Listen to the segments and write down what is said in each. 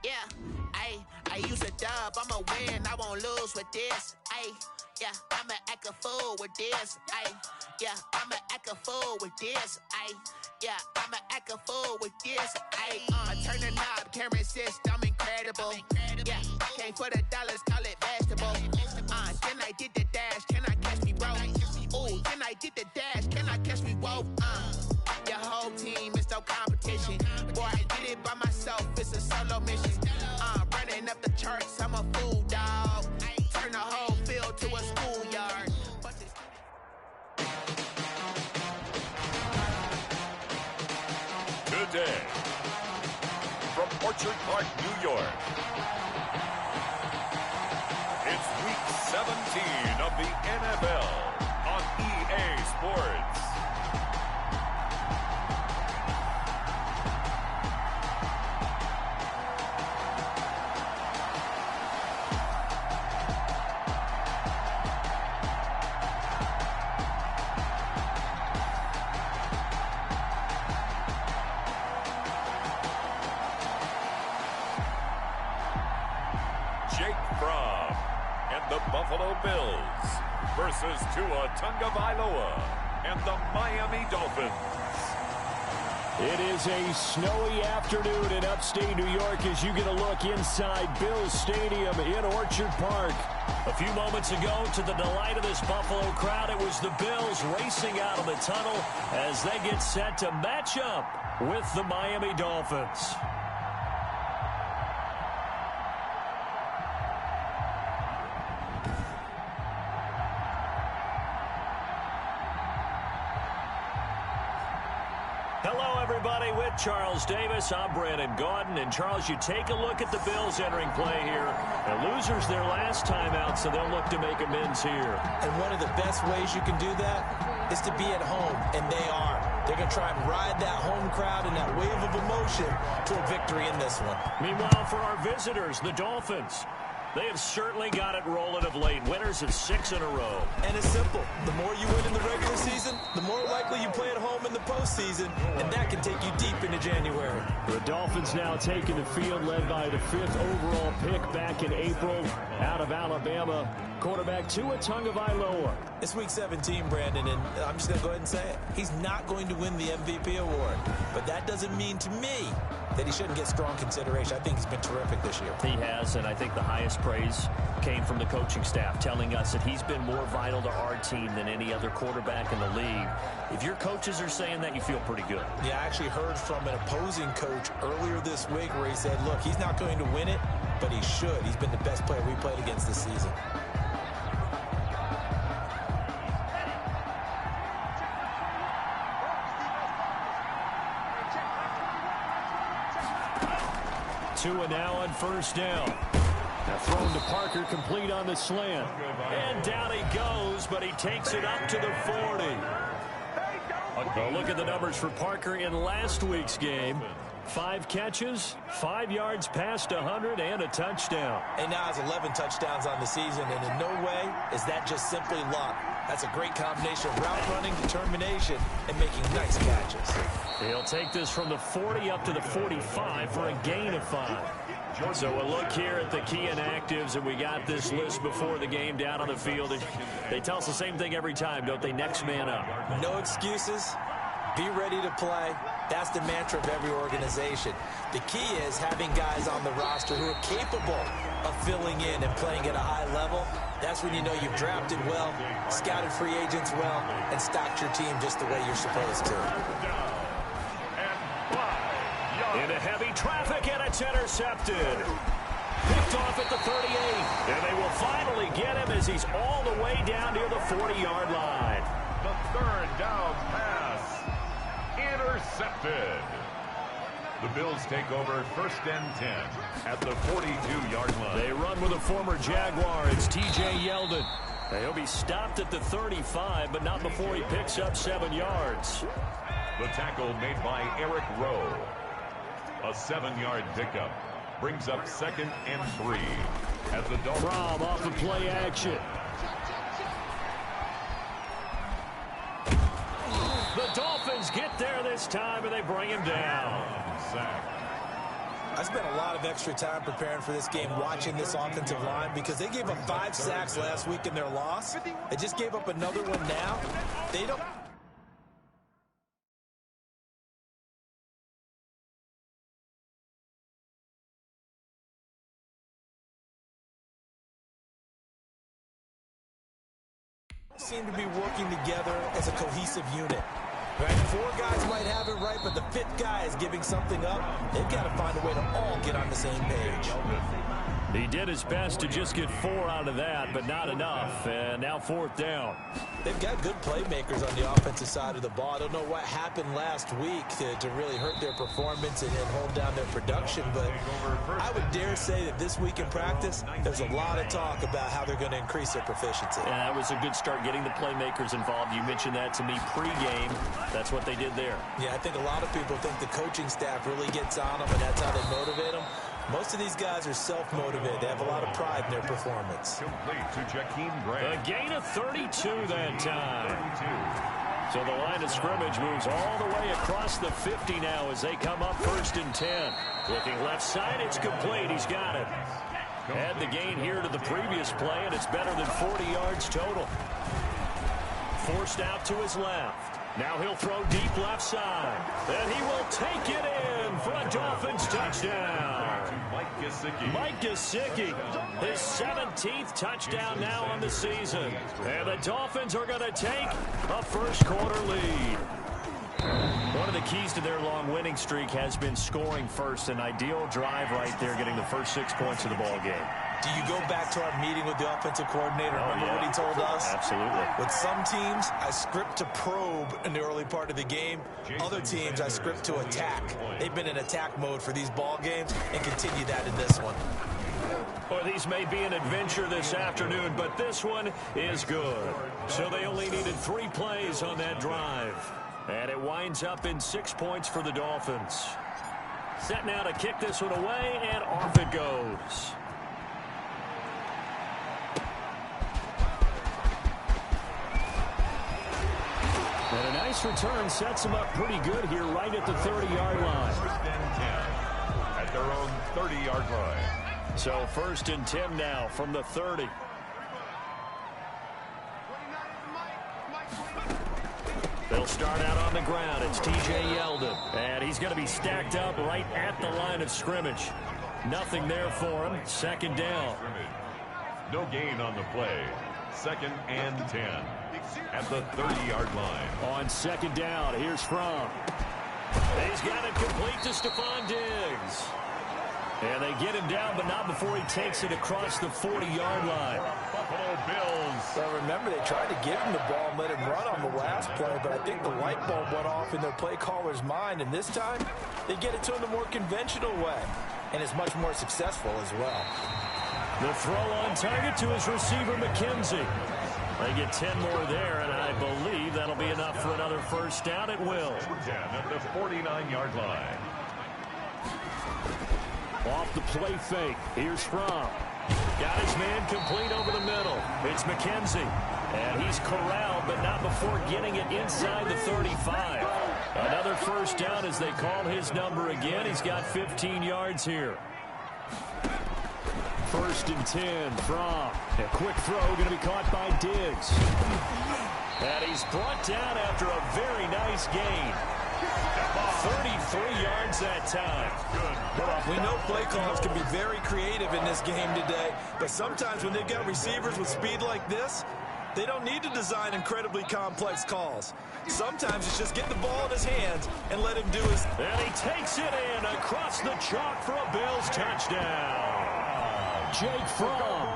Yeah, I use a dub, I'ma win, I won't lose with this. Yeah, I'ma act a fool with this. Yeah, I'ma act a fool with this. Yeah, I'ma act a fool with this. Turn the knob, can't resist, I'm incredible. Yeah, came for the dollars, call it vegetable. Then I did the dash, can I catch me, bro? Ooh, then I did the dash, can I catch me, whoa? Your whole team is no competition. Boy, I did it by myself, it's a solo mission. Running up the charts, I'm a fool, dog. Turn the whole field to a schoolyard. Today, from Orchard Park, New York, it's Week 17 of the NFL on EA Sports. Jake Fromm and the Buffalo Bills versus Tua Tagovailoa and the Miami Dolphins. It is a snowy afternoon in upstate New York as you get a look inside Bills Stadium in Orchard Park. A few moments ago, to the delight of this Buffalo crowd, it was the Bills racing out of the tunnel as they get set to match up with the Miami Dolphins. Hello, everybody. With Charles Davis, I'm Brandon Gaudin. And, Charles, you take a look at the Bills entering play here. The losers their last time out, so they'll look to make amends here. And one of the best ways you can do that is to be at home, and they are. They're going to try and ride that home crowd and that wave of emotion to a victory in this one. Meanwhile, for our visitors, the Dolphins, they have certainly got it rolling of late. Winners of 6 in a row. And it's simple. The more you win in the regular season, the more likely you play at home in the postseason, and that can take you deep into January. The Dolphins now taking the field, led by the 5th overall pick back in April out of Alabama, quarterback Tua Tagovailoa. It's Week 17, Brandon, and I'm just going to go ahead and say it. He's not going to win the MVP award, but that doesn't mean to me that he shouldn't get strong consideration. I think he's been terrific this year. He has, and I think the highest praise came from the coaching staff, telling us that he's been more vital to our team than any other quarterback in the league. If your coaches are saying that, you feel pretty good. Yeah, I actually heard from an opposing coach earlier this week where he said, look, he's not going to win it, but he should. He's been the best player we played against this season. Tua now on first down. Now thrown to Parker, complete on the slant. And down he goes, but he takes it up to the 40. Well, look at the numbers for Parker in last week's game. 5 catches, 5 yards past 100, and a touchdown. And now has 11 touchdowns on the season, and in no way is that just simply luck. That's a great combination of route running, determination, and making nice catches. He'll take this from the 40 up to the 45 for a gain of 5. So we'll look here at the key inactives, and we got this list before the game down on the field. They tell us the same thing every time, don't they? Next man up. No excuses. Be ready to play. That's the mantra of every organization. The key is having guys on the roster who are capable of filling in and playing at a high level. That's when you know you've drafted well, scouted free agents well, and stocked your team just the way you're supposed to. Into heavy traffic, and it's intercepted. Picked off at the 38. And they will finally get him as he's all the way down near the 40-yard line. The third down pass. Intercepted. The Bills take over 1st and 10 at the 42-yard line. They run with a former Jaguar. It's T.J. Yeldon. He'll be stopped at the 35, but not before he picks up 7 yards. The tackle made by Eric Rowe. A 7-yard pickup brings up 2nd and 3 as the Dolphins. Fromm off the play action. The Dolphins get there this time, and they bring him down. Sack. I spent a lot of extra time preparing for this game, watching this offensive line, because they gave up 5 sacks last week in their loss. They just gave up another one now. They don't... seem to be working together as a cohesive unit. Right? 4 guys might have it right, but the 5th guy is giving something up. They've got to find a way to all get on the same page. He did his best to just get 4 out of that, but not enough. And now 4th down. They've got good playmakers on the offensive side of the ball. I don't know what happened last week to really hurt their performance and hold down their production, but I would dare say that this week in practice, there's a lot of talk about how they're going to increase their proficiency. Yeah, that was a good start getting the playmakers involved. You mentioned that to me pregame. That's what they did there. Yeah, I think a lot of people think the coaching staff really gets on them, and that's how they motivate them. Most of these guys are self-motivated. They have a lot of pride in their performance. Complete to Jakeem Grant. A gain of 32 that time. So the line of scrimmage moves all the way across the 50 now as they come up 1st and 10. Looking left side, it's complete. He's got it. Add the gain here to the previous play, and it's better than 40 yards total. Forced out to his left. Now he'll throw deep left side. And he will take it in for a Dolphins touchdown. Mike Gesicki, his 17th touchdown now on the season. And the Dolphins are going to take a first-quarter lead. One of the keys to their long winning streak has been scoring first. An ideal drive right there, getting the first 6 points of the ball game. Do you go back to our meeting with the offensive coordinator? Remember what he told us? Absolutely. With some teams, I script to probe in the early part of the game. Other teams, I script to attack. They've been in attack mode for these ball games and continue that in this one. Well, these may be an adventure this afternoon, but this one is good. So they only needed 3 plays on that drive. And it winds up in 6 points for the Dolphins. Set now to kick this one away, and off it goes. And a nice return sets him up pretty good here right at the 30-yard line. 1st and 10 at their own 30-yard line. So 1st and 10 now from the 30. They'll start out on the ground. It's T.J. Yeldon. And he's going to be stacked up right at the line of scrimmage. Nothing there for him. 2nd down. No gain on the play. 2nd and 10 at the 30-yard line. On 2nd down, here's Fromm. He's got it complete to Stephon Diggs. And they get him down, but not before he takes it across the 40-yard line. Buffalo Bills. Well, remember, they tried to give him the ball and let him run on the last play, but I think the light bulb went off in their play caller's mind, and this time they get it to him the more conventional way, and it's much more successful as well. The throw on target to his receiver, McKenzie. They get 10 more there, and I believe that'll be enough for another 1st down. It will. 10 at the 49-yard line. Off the play fake. Here's Fromm. Got his man complete over the middle. It's McKenzie. And he's corralled, but not before getting it inside the 35. Another 1st down as they call his number again. He's got 15 yards here. 1st and 10. Fromm. A quick throw going to be caught by Diggs. And he's brought down after a very nice gain. 33 yards that time. We know play callers can be very creative in this game today, but sometimes when they've got receivers with speed like this, they don't need to design incredibly complex calls. Sometimes it's just get the ball in his hands and let him do his... And he takes it in across the chalk for a Bills touchdown. Jake Fromm,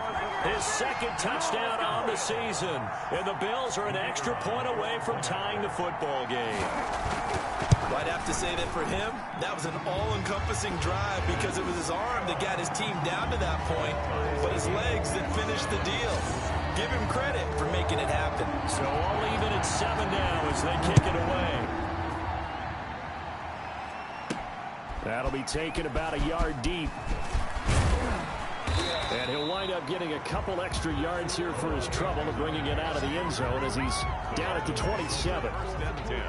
his 2nd touchdown on the season. And the Bills are an extra point away from tying the football game. I'd have to say that for him, that was an all-encompassing drive because it was his arm that got his team down to that point, but his legs that finished the deal. Give him credit for making it happen. So all even at 7 now as they kick it away. That'll be taken about a yard deep. And he'll wind up getting a couple extra yards here for his trouble and bringing it out of the end zone as he's down at the 27. 1st and 10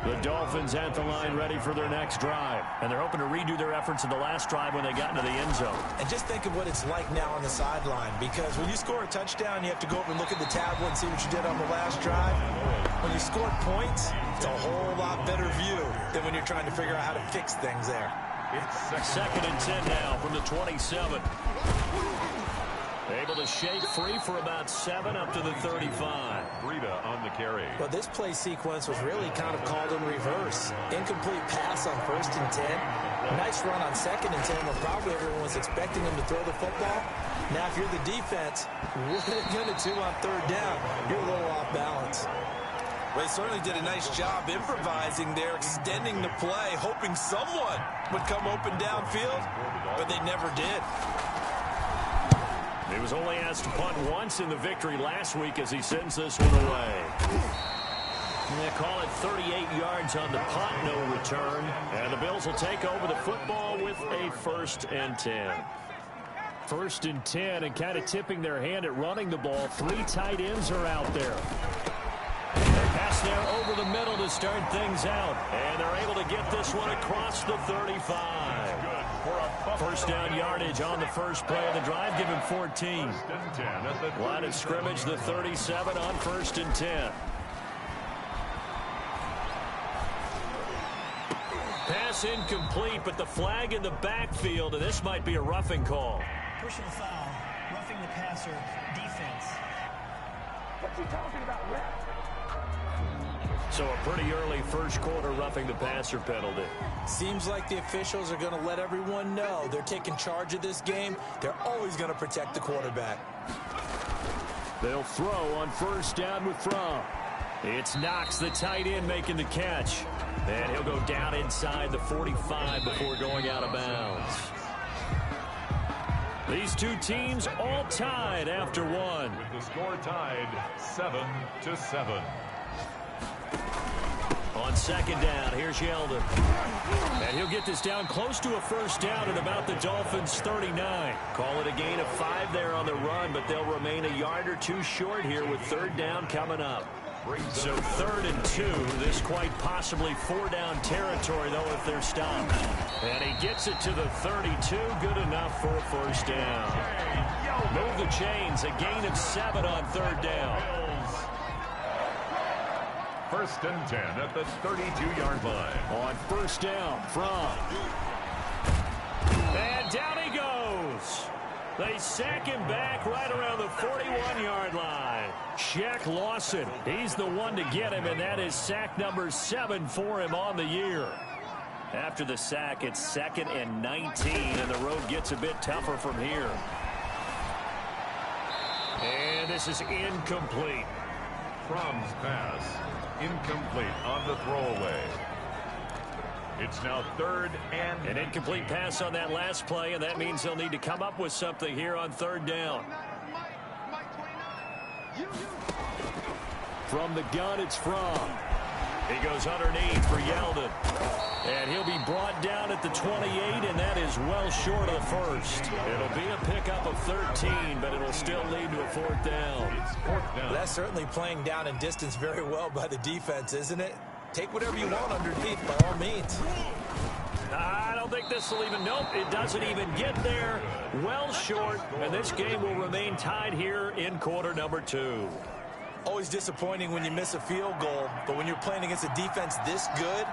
The Dolphins at the line ready for their next drive. And they're hoping to redo their efforts in the last drive when they got into the end zone. And just think of what it's like now on the sideline, because when you score a touchdown, you have to go over and look at the tablet and see what you did on the last drive. When you scored points, it's a whole lot better view than when you're trying to figure out how to fix things there. It's second and 10 now from the 27. Able to shake free for about 7 up to the 35. Breida on the carry. Well, this play sequence was really kind of called in reverse. Incomplete pass on 1st and 10. Nice run on 2nd and 10 when probably everyone was expecting him to throw the football. Now, if you're the defense, what are you going to do on 3rd down? You're a little off balance. Well, they certainly did a nice job improvising there, extending the play, hoping someone would come open downfield, but they never did. He was only asked to punt once in the victory last week as he sends this one away. They call it 38 yards on the punt, no return. And the Bills will take over the football with a 1st and 10. 1st and 10, and kind of tipping their hand at running the ball. 3 tight ends are out there. Pass there over the middle to start things out. And they're able to get this one across the 35. 1st down yardage on the first play of the drive. Give him 14. Line of scrimmage, the 37 on 1st and 10. Pass incomplete, but the flag in the backfield, and this might be a roughing call. Personal foul, roughing the passer, defense. What you talking about, ref? So a pretty early first quarter roughing the passer penalty. Seems like the officials are going to let everyone know they're taking charge of this game. They're always going to protect the quarterback. They'll throw on 1st down with Fromm. It's Knox, the tight end, making the catch. And he'll go down inside the 45 before going out of bounds. These two teams all tied after one. With the score tied 7-7. On 2nd down, here's Yeldon. And he'll get this down close to a 1st down at about the Dolphins' 39. Call it a gain of 5 there on the run, but they'll remain a yard or 2 short here with 3rd down coming up. So 3rd and 2, this quite possibly 4-down territory, though, if they're stopped. And he gets it to the 32, good enough for a 1st down. Move the chains, a gain of 7 on 3rd down. 1st and 10 at the 32-yard line. On 1st down, Fromm. And down he goes. They sack him back right around the 41-yard line. Shaq Lawson, he's the one to get him, and that is sack number 7 for him on the year. After the sack, it's 2nd and 19, and the road gets a bit tougher from here. And this is incomplete. Fromm's pass incomplete on the throwaway. It's now 3rd and... An incomplete pass on that last play, and that means they'll need to come up with something here on 3rd down. From the gun, it's Fromm. He goes underneath for Yeldon. And he'll be brought down at the 28, and that is well short of the 1st. It'll be a pickup of 13, but it'll still lead to a 4th down. It's 4th down. That's certainly playing down in distance very well by the defense, isn't it? Take whatever you want underneath, by all means. I don't think this will even... Nope, it doesn't even get there. Well short, and this game will remain tied here in quarter number 2. Always disappointing when you miss a field goal, but when you're playing against a defense this good,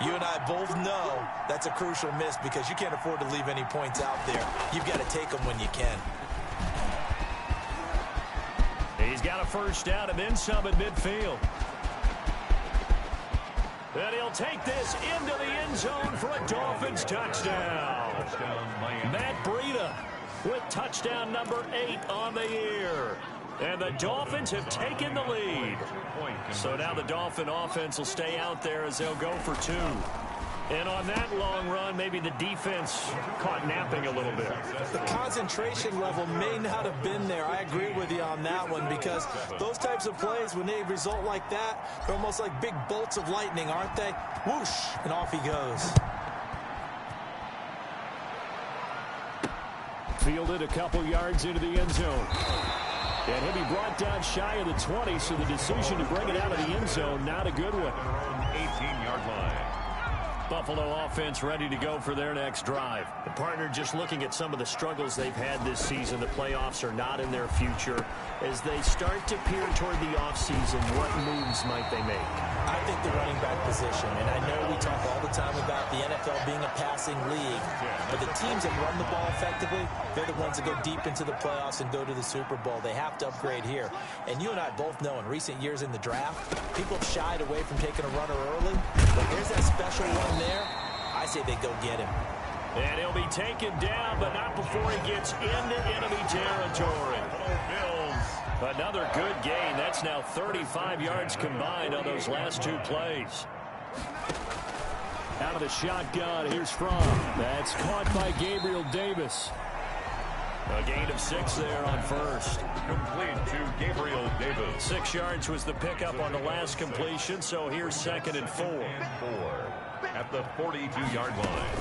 you and I both know that's a crucial miss because you can't afford to leave any points out there. You've got to take them when you can. He's got a 1st down and then some at midfield. And he'll take this into the end zone for a Dolphins touchdown. Matt Breida with touchdown number 8 on the year. And the Dolphins have taken the lead. So now the Dolphin offense will stay out there as they'll go for 2. And on that long run, maybe the defense caught napping a little bit. The concentration level may not have been there. I agree with you on that one because those types of plays, when they result like that, they're almost like big bolts of lightning, aren't they? Whoosh, and off he goes. Fielded a couple yards into the end zone. And he'll be brought down shy of the 20, so the decision to bring it out of the end zone, not a good one. 18-yard line. Buffalo offense ready to go for their next drive. The partner just looking at some of the struggles they've had this season. The playoffs are not in their future. As they start to peer toward the offseason, what moves might they make? I think the running back position, and I know we talk all the time about the NFL being a passing league, but the teams that run the ball effectively, they're the ones that go deep into the playoffs and go to the Super Bowl. They have to upgrade here. And you and I both know in recent years in the draft, people have shied away from taking a runner early, but here's that special one there. I say they go get him. And he'll be taken down, but not before he gets into enemy territory. Another good gain. That's now 35 yards combined on those last two plays. Out of the shotgun, here's Fromm. That's caught by Gabriel Davis. A gain of 6 there on first. Complete to Gabriel Davis. 6 yards was the pickup on the last completion, so here's 2nd and 4. At the 42-yard line.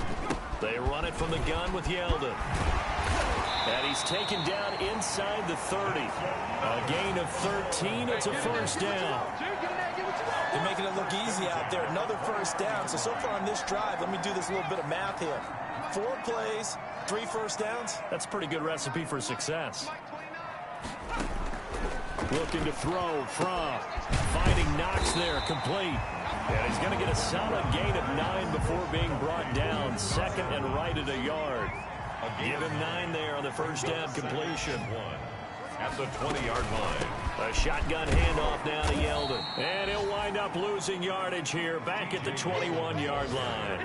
They run it from the gun with Yeldon. And he's taken down inside the 30. A gain of 13. It's a first down. They're making it look easy out there. Another first down. So far on this drive, let me do this little bit of math here. 4 plays, 3 first downs. That's a pretty good recipe for success. Looking to throw from. Finding Knox there, complete. And he's going to get a solid gain of 9 before being brought down. 2nd and right at a yard. Give him 9 there on the first down completion. At the 20-yard line. A shotgun handoff now to Yeldon. And he'll wind up losing yardage here back at the 21-yard line.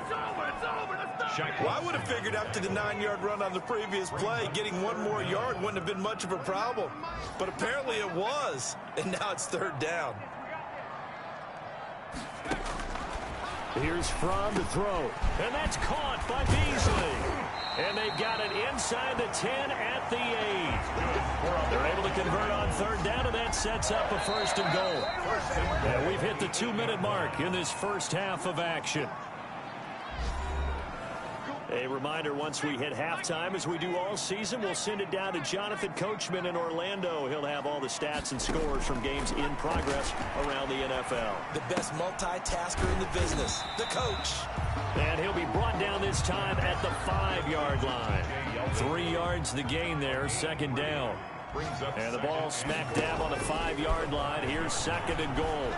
Well, I would have figured after the 9-yard run on the previous play, getting 1 more yard wouldn't have been much of a problem. But apparently it was. And now it's 3rd down. Here's Fromm to throw. And that's caught by Beasley. And they've got it inside the 10 at the 8. They're able to convert on 3rd down, and that sets up a 1st and goal. And we've hit the 2-minute mark in this first half of action. A reminder, once we hit halftime, as we do all season, we'll send it down to Jonathan Coachman in Orlando. He'll have all the stats and scores from games in progress around the NFL. The best multitasker in the business, the coach. And he'll be brought down this time at the 5-yard line. 3 yards the gain there, 2nd down. And the ball smack dab on the 5-yard line. Here's 2nd and goal.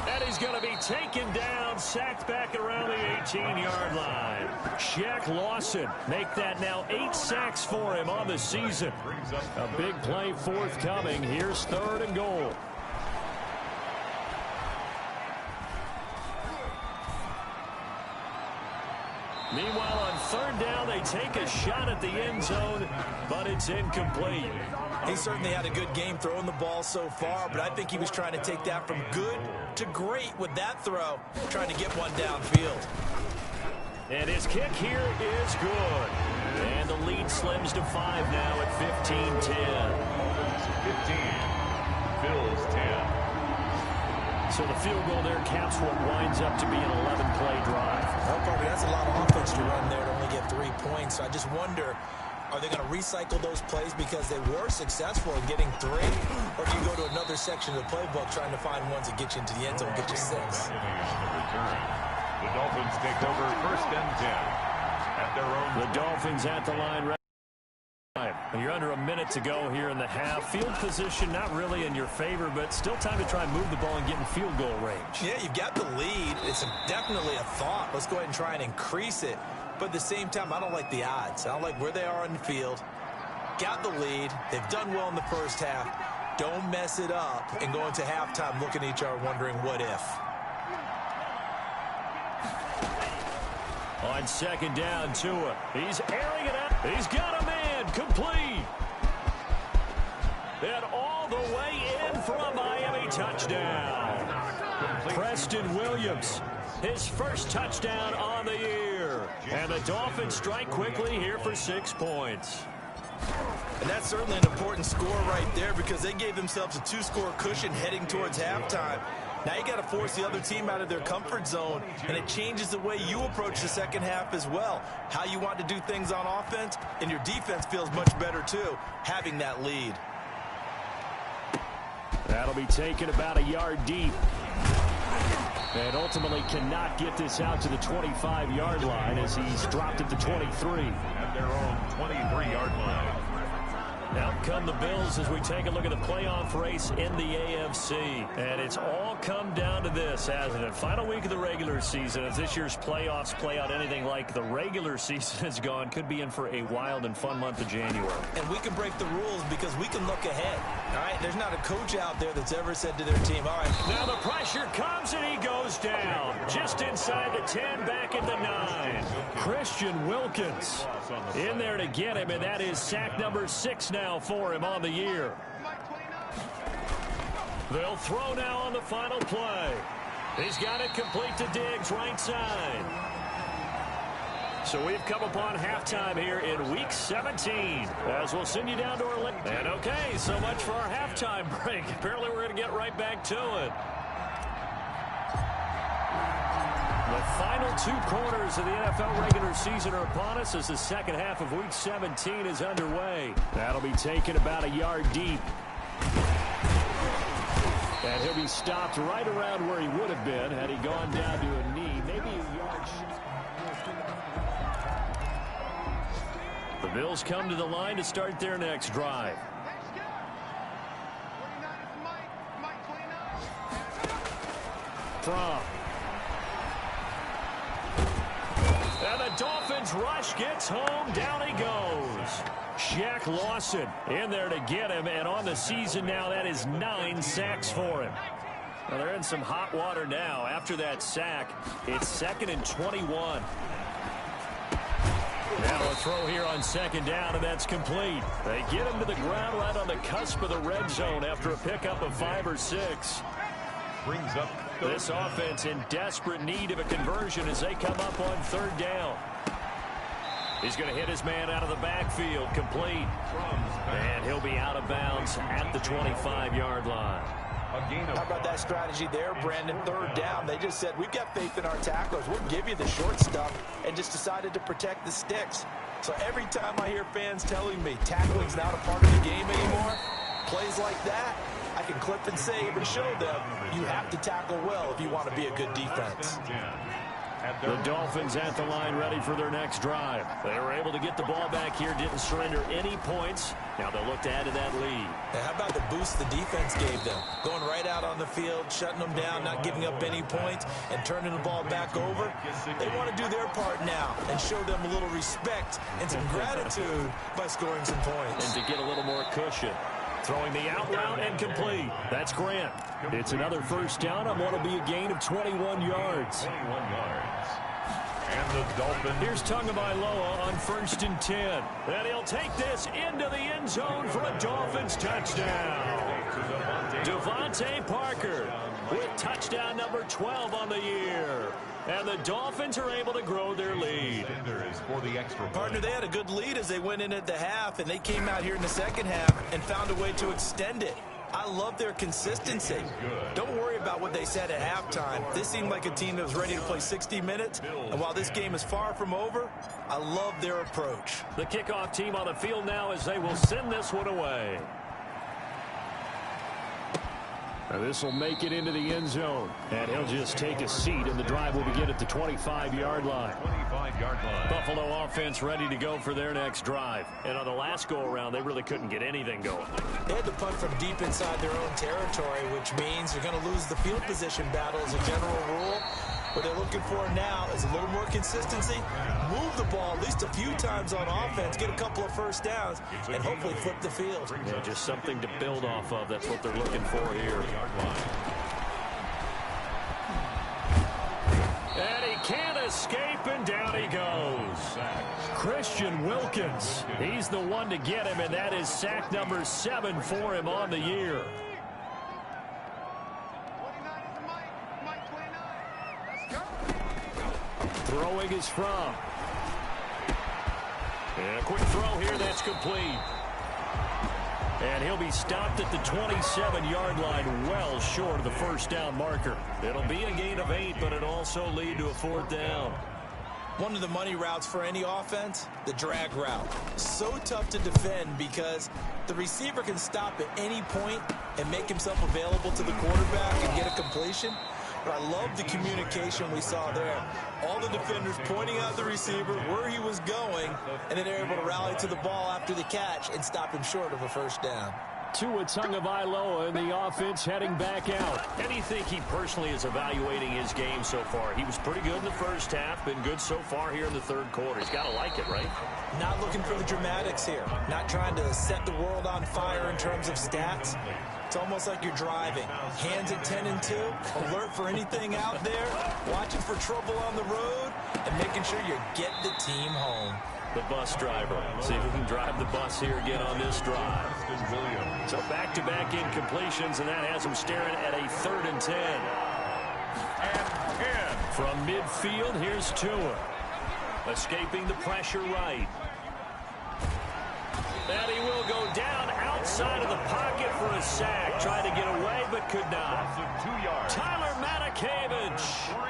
And he's going to be taken down, sacked back around the 18-yard line. Shaq Lawson make that now 8 sacks for him on the season. A big play forthcoming. Here's 3rd and goal. Meanwhile, on 3rd down, they take a shot at the end zone, but it's incomplete. He certainly had a good game throwing the ball so far, but I think he was trying to take that from good to great with that throw, trying to get one downfield. And his kick here is good. And the lead slims to 5 now at 15-10. 15. Bills 10. So the field goal there caps what winds up to be an 11-play drive. Well, Parker, that's a lot of offense to run there to only get 3 points. So I just wonder, are they going to recycle those plays because they were successful in getting 3? Or do you go to another section of the playbook trying to find ones that get you into the end zone, get you 6? The Dolphins take over 1st and 10 at their own. The Dolphins at the line. You're under a minute to go here in the half. Field position not really in your favor, but still time to try and move the ball and get in field goal range. Yeah, you've got the lead. It's definitely a thought. Let's go ahead and try and increase it. But at the same time, I don't like the odds. I don't like where they are on the field. Got the lead. They've done well in the first half. Don't mess it up and go into halftime looking at each other wondering what if. On 2nd down, Tua. He's airing it out. He's got a man. Complete. And all the way in for a Miami touchdown. Preston Williams, his first touchdown on the year. And the Dolphins strike quickly here for 6 points. And that's certainly an important score right there because they gave themselves a 2-score cushion heading towards halftime. Now you got to force the other team out of their comfort zone, and it changes the way you approach the second half as well. How you want to do things on offense, and your defense feels much better too, having that lead. That'll be taken about a yard deep. And ultimately cannot get this out to the 25-yard line as he's dropped at the 23. At their own 23-yard line. Out come the Bills as we take a look at the playoff race in the AFC. And it's all come down to this, hasn't it? Final week of the regular season. As this year's playoffs play out anything like the regular season has gone, could be in for a wild and fun month of January. And we can break the rules because we can look ahead. All right, there's not a coach out there that's ever said to their team, all right. Now the pressure comes and he goes down. Just inside the 10, back at the 9. Christian Wilkins in there to get him, and that is sack number 6 now for him on the year. They'll throw now on the final play. He's got it complete to Diggs, right side. So we've come upon halftime here in Week 17. As we'll send you down to Orlando. And okay, so much for our halftime break. Apparently we're going to get right back to it. The final 2 quarters of the NFL regular season are upon us as the second half of Week 17 is underway. That'll be taken about a yard deep. And he'll be stopped right around where he would have been had he gone down to a knee, maybe a yard short. The Bills come to the line to start their next drive. From. And the Dolphins rush gets home. Down he goes. Shaq Lawson in there to get him. And on the season now, that is 9 sacks for him. Well, they're in some hot water now. After that sack, it's 2nd and 21. Now a throw here on 2nd down, and that's complete. They get him to the ground right on the cusp of the red zone after a pickup of 5 or 6. Brings up this offense in desperate need of a conversion as they come up on 3rd down. He's going to hit his man out of the backfield, complete. And he'll be out of bounds at the 25-yard line. How about that strategy there, Brandon? 3rd down. They just said, we've got faith in our tacklers. We'll give you the short stuff, and just decided to protect the sticks. So every time I hear fans telling me tackling's not a part of the game anymore, plays like that, I can clip and save and show them you have to tackle well if you want to be a good defense. The Dolphins at the line ready for their next drive. They were able to get the ball back here, didn't surrender any points. Now they'll look to add to that lead. Now how about the boost the defense gave them? Going right out on the field, shutting them down, not giving up any points, and turning the ball back over. They want to do their part now and show them a little respect and some gratitude by scoring some points. And to get a little more cushion. Throwing the out route and complete. That's Grant. It's another 1st down on what will be a gain of 21 yards. 21 yards. And the Dolphins. Here's Tagovailoa on 1st and 10. And he'll take this into the end zone for a Dolphins touchdown. Devontae Parker with touchdown number 12 on the year. And the Dolphins are able to grow their lead. For the extra Partner, they had a good lead as they went in at the half, and they came out here in the second half and found a way to extend it. I love their consistency. Don't worry about what they said at halftime. This seemed like a team that was ready to play 60 minutes, and while this game is far from over, I love their approach. The kickoff team on the field now as they will send this one away. Now this will make it into the end zone. And he'll just take a seat, and the drive will begin at the 25-yard line. 25-yard line. Buffalo offense ready to go for their next drive. And on the last go-around, they really couldn't get anything going. They had to punt from deep inside their own territory, which means they're going to lose the field position battle as a general rule. What they're looking for now is a little more consistency, move the ball at least a few times on offense, get a couple of 1st downs, and hopefully flip the field. Yeah, just something to build off of. That's what they're looking for here. And he can't escape, and down he goes. Christian Wilkins. He's the one to get him, and that is sack number 7 for him on the year. Throwing is from. And a quick throw here, that's complete. And he'll be stopped at the 27-yard line, well short of the first down marker. It'll be a gain of 8, but it'll also lead to a 4th down. One of the money routes for any offense, the drag route. So tough to defend because the receiver can stop at any point and make himself available to the quarterback and get a completion. But I love the communication we saw there. All the defenders pointing out the receiver, where he was going, and then they're able to rally to the ball after the catch and stop him short of a first down. Tua Tagovailoa in the offense heading back out. How do you think he personally is evaluating his game so far? He was pretty good in the first half, been good so far here in the third quarter. He's got to like it, right? Not looking for the dramatics here. Not trying to set the world on fire in terms of stats. It's almost like you're driving. Hands at 10 and 2, alert for anything out there, watching for trouble on the road, and making sure you get the team home. The bus driver. See if we can drive the bus here again on this drive. So back-to-back incompletions, and that has him staring at a 3rd and 10. And from midfield, here's Tua. Escaping the pressure right. And he will go down outside of the pocket for a sack. Tried to get away, but could not. Tyler Matakevich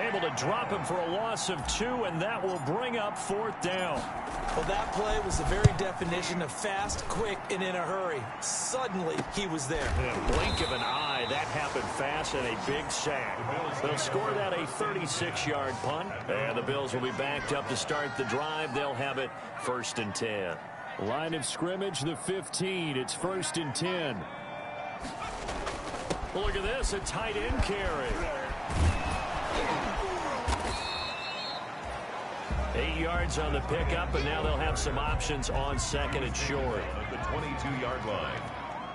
able to drop him for a loss of 2, and that will bring up 4th down. Well, that play was the very definition of fast, quick, and in a hurry. Suddenly, he was there. In a blink of an eye, that happened fast and a big sack. They'll score that a 36-yard punt, and the Bills will be backed up to start the drive. They'll have it 1st and 10. Line of scrimmage, the 15. It's 1st and 10. Well, look at this, a tight end carry. 8 yards on the pickup, and now they'll have some options on 2nd and short. At the 22-yard line.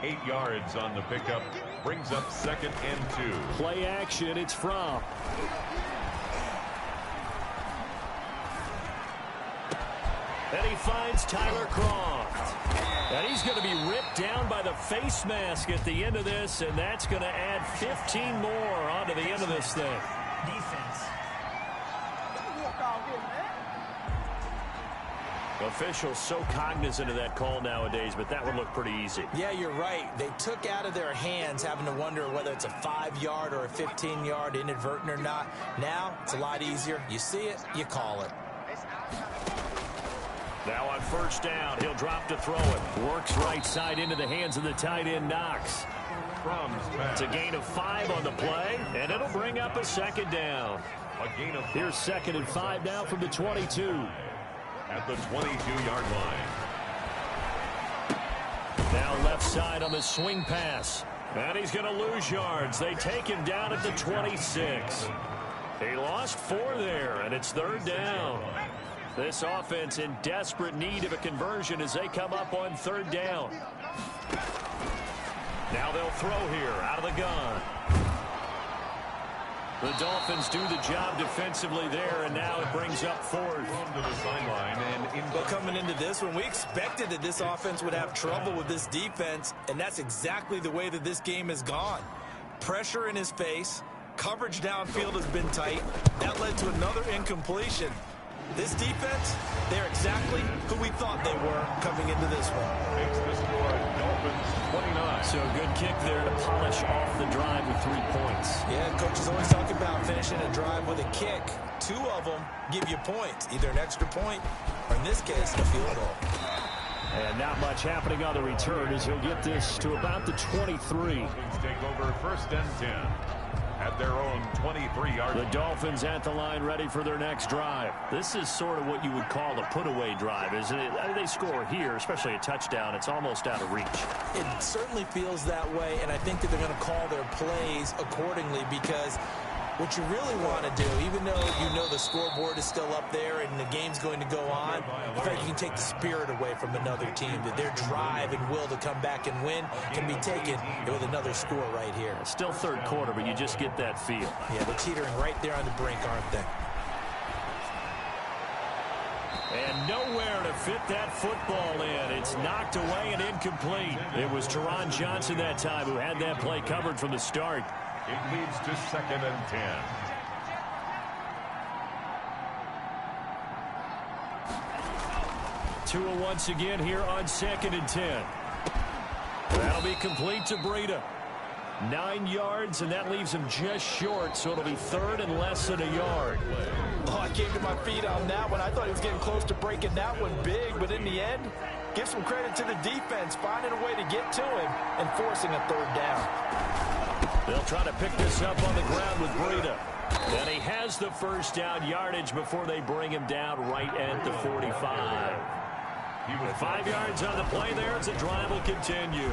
8 yards on the pickup. Brings up 2nd and 2. Play action, it's Fromm. And he finds Tyler Croft. And he's going to be ripped down by the face mask at the end of this, and that's going to add 15 more onto the end of this thing. Defense. Officials so cognizant of that call nowadays, but that would look pretty easy. Yeah, you're right. They took out of their hands having to wonder whether it's a 5-yard or a 15-yard inadvertent or not. Now, it's a lot easier. You see it, you call it. Now on 1st down, he'll drop to throw it. Works right side into the hands of the tight end, Knox. It's a gain of 5 on the play, and it'll bring up a 2nd down. A gain of 5. Here's 2nd and 5 now from the 22. At the 22-yard line. Now left side on the swing pass. And he's going to lose yards. They take him down at the 26. He lost 4 there, and it's 3rd down. This offense in desperate need of a conversion as they come up on 3rd down. Now they'll throw here out of the gun. The Dolphins do the job defensively there, and now it brings up 4th. To the sideline, and But coming into this one, we expected that this offense would have trouble with this defense, and that's exactly the way that this game has gone. Pressure in his face, coverage downfield has been tight. That led to another incompletion. This defense, they're exactly who we thought they were coming into this one. makes the score Dolphins 29. So a good kick there to polish off the drive with 3 points. Yeah, coaches always talk about finishing a drive with a kick. 2 of them give you points, either an extra point or, in this case, a field goal. And not much happening on the return as he'll get this to about the 23. Dolphins take over 1st and 10 at their own 23-yard The line. Dolphins at the line ready for their next drive. This is sort of what you would call a put-away drive, isn't it? I mean, they score here, especially a touchdown. It's almost out of reach. It certainly feels that way, and I think that they're going to call their plays accordingly because what you really want to do, even though you know the scoreboard is still up there and the game's going to go on, in fact, you can take the spirit away from another team, that their drive and will to come back and win can be taken with another score right here. Still 3rd quarter, but you just get that feel. Yeah, they're teetering right there on the brink, aren't they? And nowhere to fit that football in. It's knocked away and incomplete. It was Teron Johnson that time who had that play covered from the start. It leads to 2nd and 10. Tua once again here on 2nd and 10. That'll be complete to Breida. 9 yards, and that leaves him just short, so it'll be third and less than a yard. Oh, I came to my feet on that one. I thought he was getting close to breaking that one big, but in the end, give some credit to the defense, finding a way to get to him and forcing a third down. They'll try to pick this up on the ground with Breida. And he has the first down yardage before they bring him down right at the 45. 5 yards on the play there as the drive will continue.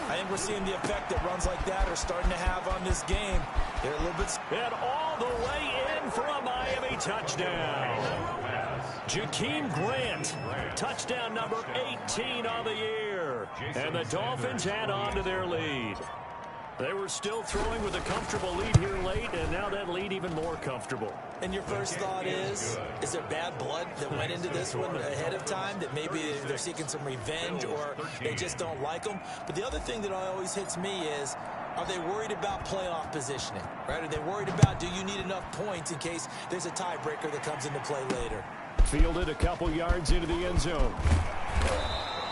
I think we're seeing the effect that runs like that are starting to have on this game. They're a little bit... And all the way in for a Miami touchdown. Jakeem Grant, touchdown number 18 on the year. And the Dolphins add on to their lead. They were still throwing with a comfortable lead here late, and now that lead even more comfortable. And your first thought is there bad blood that went into this one ahead of time, that maybe they're seeking some revenge or they just don't like them? But the other thing that always hits me is, are they worried about playoff positioning? Right? Are they worried about, do you need enough points in case there's a tiebreaker that comes into play later? Fielded a couple yards into the end zone.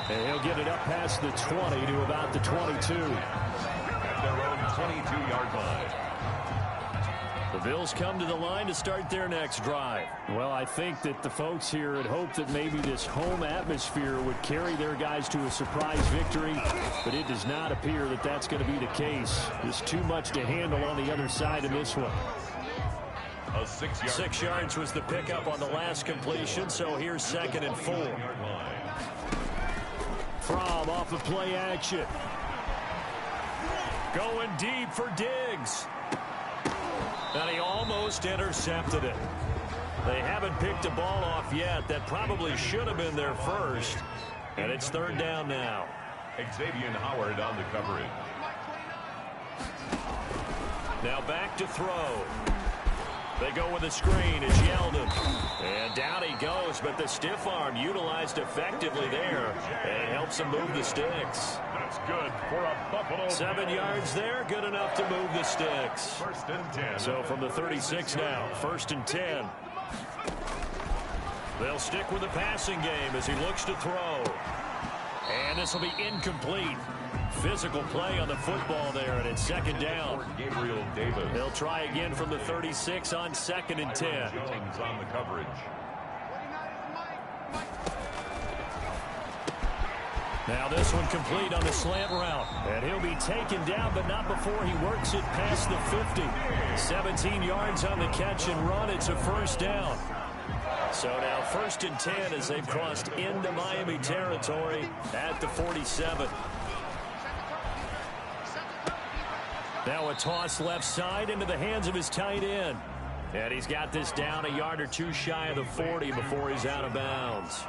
And he'll get it up past the 20 to about the 22. Their own 22-yard line. The Bills come to the line to start their next drive. Well, I think that the folks here had hoped that maybe this home atmosphere would carry their guys to a surprise victory, but it does not appear that that's going to be the case. There's too much to handle on the other side of this one. 6 yards was the pickup on the last completion, so here's 2nd and 4. From off of play action. Going deep for Diggs. And he almost intercepted it. They haven't picked a ball off yet. That probably should have been their first. And it's 3rd down now. Xavier Howard on the coverage. Now back to throw. They go with a screen. It's Yeldon. And down he goes, but the stiff arm utilized effectively there. And it helps him move the sticks. That's good for a Buffalo. 7 yards there, good enough to move the sticks. 1st and 10. So from the 36 now, 1st and 10. They'll stick with the passing game as he looks to throw. And this will be incomplete. Physical play on the football there, and it's 2nd down. Gabriel Davis. They'll try again from the 36 on 2nd and 10. Jones on the coverage. Now this one complete on the slant route. And he'll be taken down, but not before he works it past the 50. 17 yards on the catch and run. It's a 1st down. So now 1st and 10 as they've crossed into Miami territory at the 47. Now a toss left side into the hands of his tight end. And he's got this down a yard or two shy of the 40 before he's out of bounds.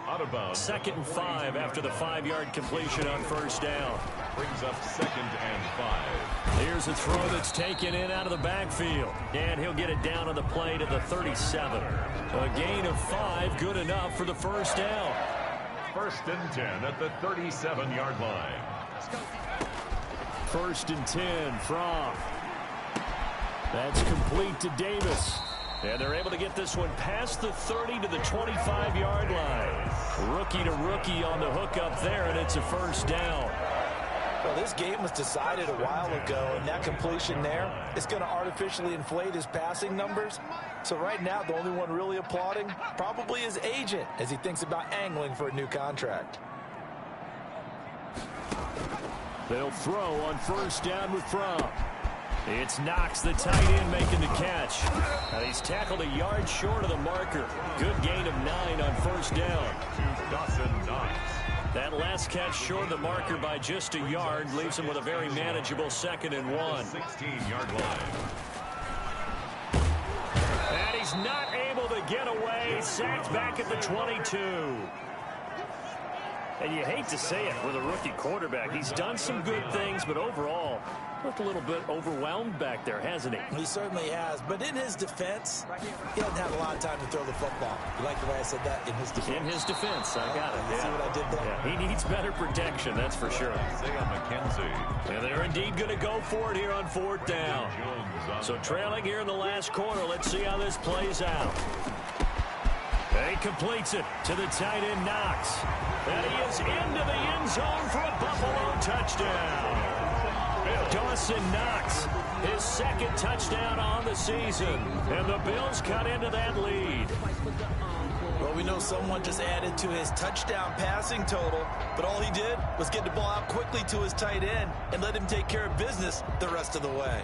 Out of bounds. 2nd and 5 after the 5-yard completion on 1st down. Brings up 2nd and 5. Here's a throw that's taken in out of the backfield. And he'll get it down on the play to the 37. A gain of 5, good enough for the 1st down. 1st and 10 at the 37-yard line. 1st and 10 from. That's complete to Davis. And they're able to get this one past the 30 to the 25-yard line. Rookie to rookie on the hook up there, and it's a 1st down. Well, this game was decided a while ago, and that completion there is going to artificially inflate his passing numbers. So right now, the only one really applauding probably his agent as he thinks about angling for a new contract. They'll throw on 1st down with Fromm. It's Knox, the tight end, making the catch. And he's tackled a yard short of the marker. Good gain of 9 on 1st down. Dawson Knox. That last catch short of the marker by just a yard leaves him with a very manageable 2nd and 1. 16-yard line. And he's not able to get away. Sacked back at the 22. And you hate to say it with a rookie quarterback. He's done some good things, but overall, looked a little bit overwhelmed back there, hasn't he? He certainly has. But in his defense, he doesn't have a lot of time to throw the football. You like the way I said that? In his defense. In his defense, I got it. You see what I did there? Yeah, he needs better protection, that's for sure. Isaiah McKenzie. And they're indeed going to go for it here on 4th down. So trailing here in the last quarter, let's see how this plays out. He completes it to the tight end, Knox. And he is into the end zone for a Buffalo touchdown. Dawson Knox, his second touchdown on the season. And the Bills cut into that lead. Well, we know someone just added to his touchdown passing total, but all he did was get the ball out quickly to his tight end and let him take care of business the rest of the way.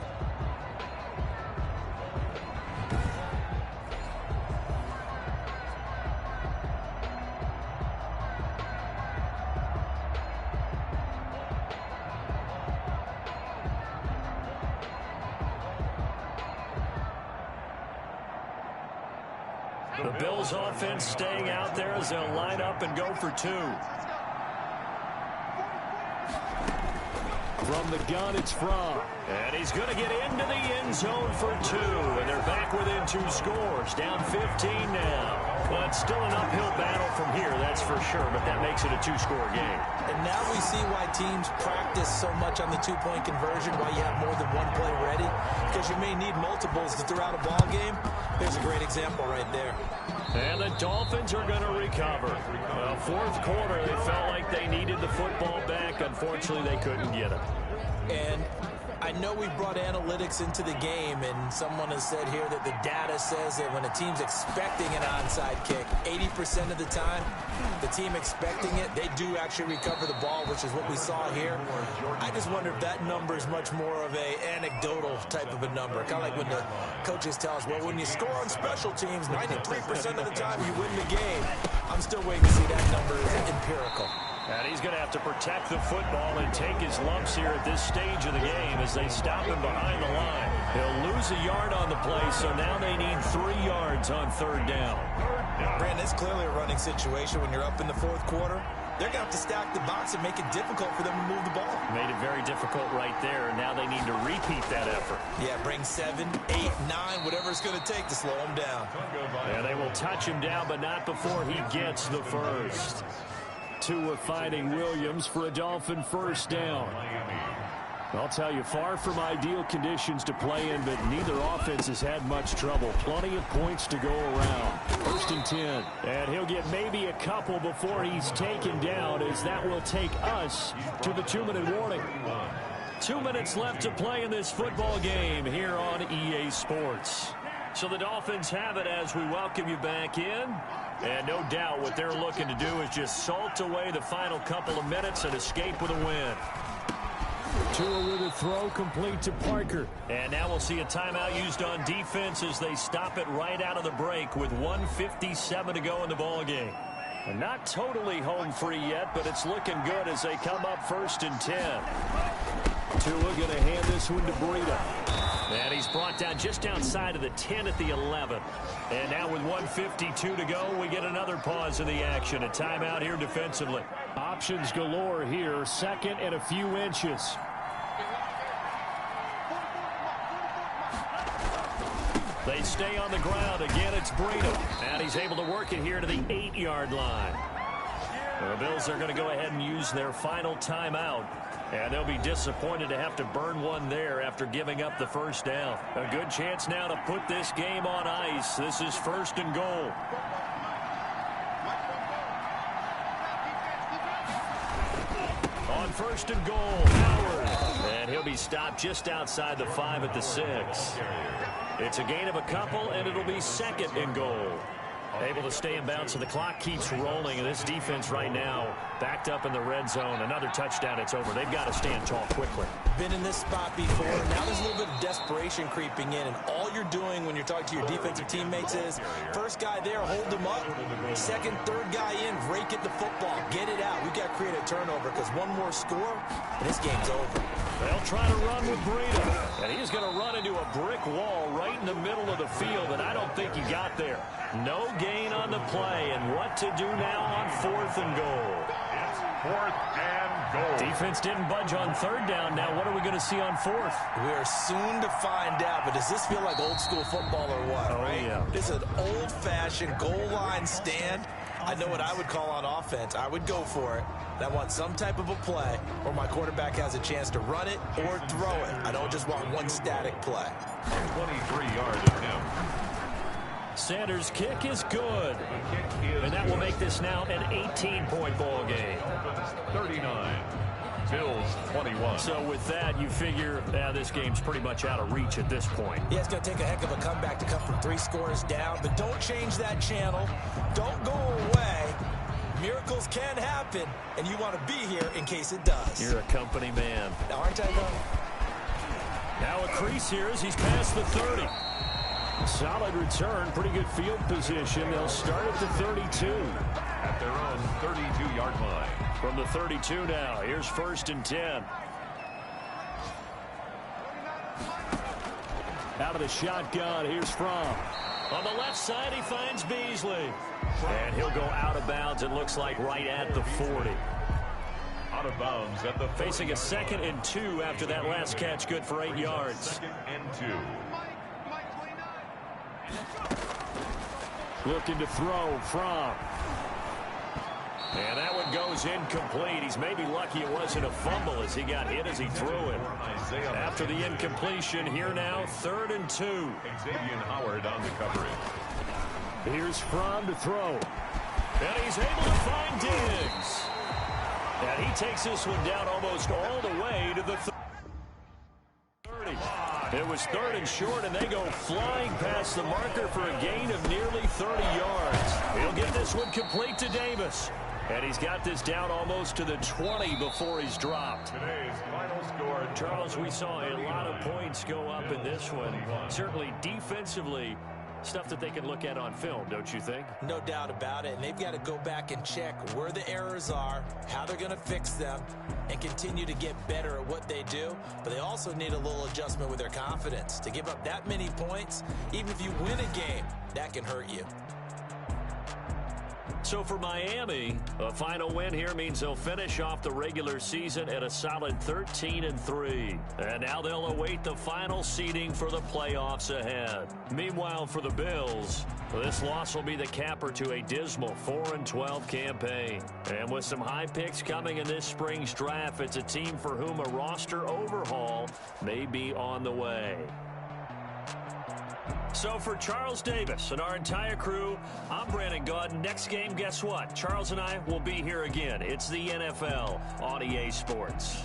The Bills offense staying out there as they'll line up and go for two. From the gun, it's Fromm. And he's going to get into the end zone for two. And they're back within 2 scores. Down 15 now. But still an uphill battle from here, that's for sure. But that makes it a 2-score game. And now we see why teams practice so much on the 2-point conversion, why you have more than one play ready. Because you may need multiples to throw out a ball game. There's a great example right there. And the Dolphins are going to recover. Fourth quarter, they felt like they needed the football back. Unfortunately, they couldn't get it. And I know we brought analytics into the game, and someone has said here that the data says that when a team's expecting an onside kick, 80% of the time, the team expecting it, they do actually recover the ball, which is what we saw here. I just wonder if that number is much more of a anecdotal type of a number. Kind of like when the coaches tell us, well, when you score on special teams, 93% of the time you win the game. I'm still waiting to see that number is empirical. And he's going to have to protect the football and take his lumps here at this stage of the game as they stop him behind the line. He'll lose a yard on the play, so now they need 3 yards on 3rd down. Brandon, it's clearly a running situation when you're up in the 4th quarter. They're going to have to stack the box and make it difficult for them to move the ball. Made it very difficult right there, and now they need to repeat that effort. Yeah, bring 7, 8, 9, whatever it's going to take to slow him down. And they will touch him down, but not before he gets the first. Tua finding Williams for a Dolphin 1st down. I'll tell you, far from ideal conditions to play in, but neither offense has had much trouble. Plenty of points to go around. 1st and 10. And he'll get maybe a couple before he's taken down, as that will take us to the 2-minute warning. 2 minutes left to play in this football game here on EA Sports. So the Dolphins have it as we welcome you back in. And no doubt what they're looking to do is just salt away the final couple of minutes and escape with a win. Tua with a throw complete to Parker. And now we'll see a timeout used on defense as they stop it right out of the break with 1:57 to go in the ballgame. And not totally home free yet, but it's looking good as they come up 1st and 10. Tua going to hand this one to Breida. And he's brought down just outside of the 10 at the 11. And now with 1:52 to go, we get another pause in the action. A timeout here defensively. Options galore here. 2nd and a few inches. They stay on the ground. Again, it's Breida. And he's able to work it here to the 8-yard line. The Bills are going to go ahead and use their final timeout. And they'll be disappointed to have to burn one there after giving up the 1st down. A good chance now to put this game on ice. This is 1st and goal. On 1st and goal, Howard. And he'll be stopped just outside the 5 at the 6. It's a gain of a couple, and it'll be 2nd and goal. Able to stay in bounds, so the clock keeps rolling, and this defense right now backed up in the red zone. Another touchdown, it's over. They've got to stand tall quickly. Been in this spot before. Now there's a little bit of desperation creeping in, and all you're doing when you're talking to your defensive teammates is, first guy there, hold him up. 2nd, 3rd guy in, rake at the football. Get it out. We've got to create a turnover because one more score, and this game's over. They'll try to run with Breida, and he's going to run into a brick wall right in the middle of the field, and I don't think he got there. No gain on the play, and what to do now on 4th and goal. It's 4th and goal. Defense didn't budge on 3rd down. Now what are we going to see on 4th? We are soon to find out, but does this feel like old school football or what? Oh, right? Yeah. This is an old-fashioned goal line stand. I know what I would call on offense. I would go for it. I want some type of a play where my quarterback has a chance to run it or throw it. I don't just want one static play. 23-yard attempt. Sanders' kick is good. And that will make this now an 18-point ball game. 39. Bills 21. So with that, you figure this game's pretty much out of reach at this point. Yeah, it's going to take a heck of a comeback to come from 3 scores down, but don't change that channel. Don't go away. Miracles can happen, and you want to be here in case it does. You're a company man. Aren't I, though? Now a crease here as he's past the 30. Solid return, pretty good field position. They'll start at the 32. At their own 32-yard line. From the 32 now, here's 1st and 10. Out of the shotgun, here's Fromm. On the left side, he finds Beasley. And he'll go out of bounds, it looks like right at the 40. Out of bounds at the 40. Facing a 2nd and 2 after that last catch, good for 8 yards. 2nd and 2. Looking to throw, Fromm. And that one goes incomplete. He's maybe lucky it wasn't a fumble as he got hit as he threw it. After the incompletion, here now, 3rd and 2. Xavier Howard on the coverage. Here's Fromm to throw. And he's able to find Diggs. And he takes this one down almost all the way to the 30. It was 3rd and short, and they go flying past the marker for a gain of nearly 30 yards. He'll get this one complete to Davis. And he's got this down almost to the 20 before he's dropped. Today's final score. Charles, we saw a lot of points go up in this one. Certainly defensively, stuff that they can look at on film, don't you think? No doubt about it. And they've got to go back and check where the errors are, how they're going to fix them, and continue to get better at what they do. But they also need a little adjustment with their confidence. To give up that many points, even if you win a game, that can hurt you. So for Miami, a final win here means they'll finish off the regular season at a solid 13-3. And now they'll await the final seeding for the playoffs ahead. Meanwhile, for the Bills, this loss will be the capper to a dismal 4-12 campaign. And with some high picks coming in this spring's draft, it's a team for whom a roster overhaul may be on the way. So for Charles Davis and our entire crew, I'm Brandon Gaudin. Next game, guess what? Charles and I will be here again. It's the NFL on EA Sports.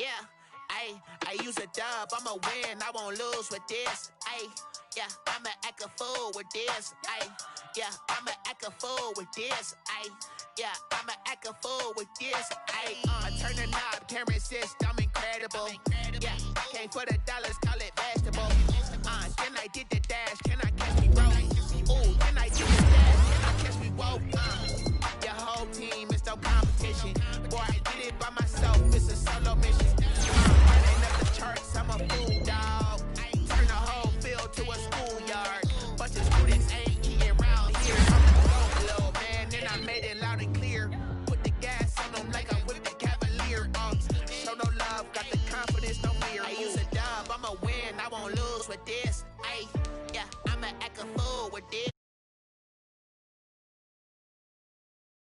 Yeah, I use a dub, I'ma win, I won't lose with this. Yeah, I'ma act a fool with this. Yeah, I'ma act a fool with this. Yeah, I'ma act a fool with this. I turn the knob, camera assist, I'm incredible. Yeah, came for the dollars, call it vegetable. Then I did the dash, can I catch me, bro?